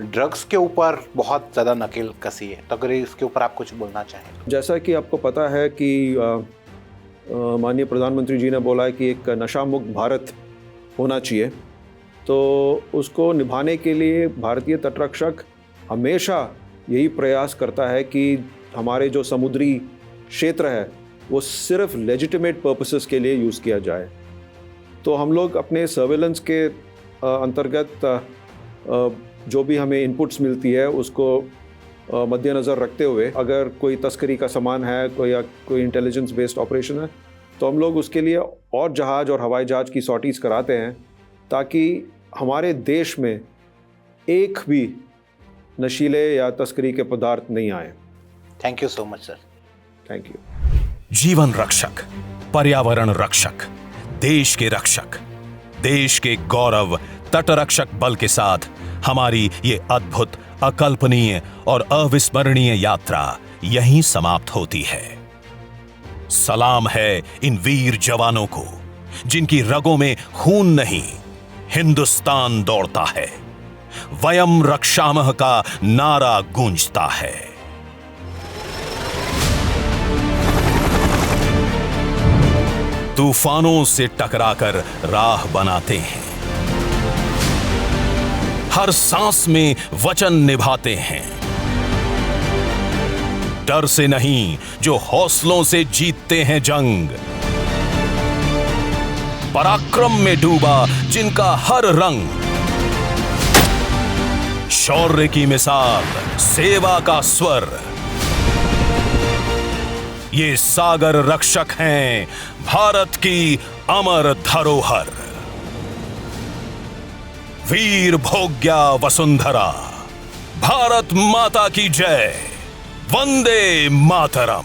ड्रग्स के ऊपर बहुत ज़्यादा नकेल कसी है, तो अगर इसके ऊपर आप कुछ बोलना चाहें? जैसा कि आपको पता है कि माननीय प्रधानमंत्री जी ने बोला है कि एक नशा मुक्त भारत होना चाहिए, तो उसको निभाने के लिए भारतीय तटरक्षक हमेशा यही प्रयास करता है कि हमारे जो समुद्री क्षेत्र है वो सिर्फ लेजिटिमेट पर्पसेस के लिए यूज़ किया जाए। तो हम लोग अपने सर्वेलेंस के अंतर्गत जो भी हमें इनपुट्स मिलती है उसको मद्देनज़र रखते हुए, अगर कोई तस्करी का सामान है कोई इंटेलिजेंस बेस्ड ऑपरेशन है, तो हम लोग उसके लिए और जहाज़ और हवाई जहाज़ की सॉर्टीज़ कराते हैं, ताकि हमारे देश में एक भी नशीले या तस्करी के पदार्थ नहीं आए। Thank you so much sir. Thank you. जीवन रक्षक, पर्यावरण रक्षक, देश के रक्षक, देश के गौरव तटरक्षक बल के साथ हमारी ये अद्भुत, अकल्पनीय और अविस्मरणीय यात्रा यहीं समाप्त होती है। सलाम है इन वीर जवानों को जिनकी रगों में खून नहीं, हिंदुस्तान दौड़ता है। वयम रक्षामः का नारा गूंजता है। तूफानों से टकराकर राह बनाते हैं, हर सांस में वचन निभाते हैं। डर से नहीं, जो हौसलों से जीतते हैं जंग। पराक्रम में डूबा जिनका हर रंग। शौर्य की मिसाल, सेवा का स्वर। ये सागर रक्षक हैं भारत की अमर धरोहर। वीर भोग्या वसुंधरा, भारत माता की जय। वंदे मातरम।